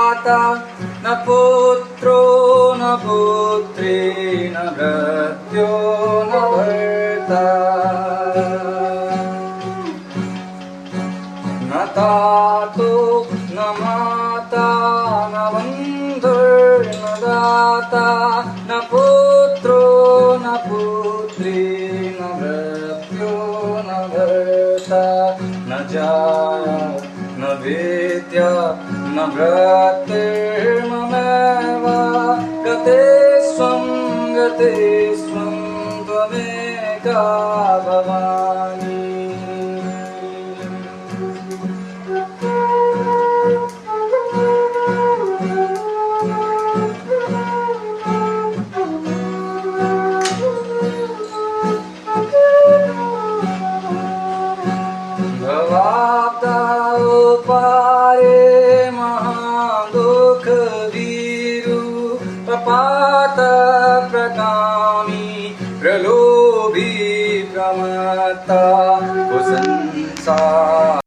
दाता न पुत्रो न पुत्री न मृत्यो न भर्ता न तातो न माता न बन्धुर्न दाता न पुत्रो न पुत्री न मृत्यो न भर्ता न जाया न विद्या न भ्रातृर्ममेव गते स्वं त्वमेका भवानी पारे महादुख वीरु प्रपात प्रकामी प्रलोभी प्रमत्ता कुसंसा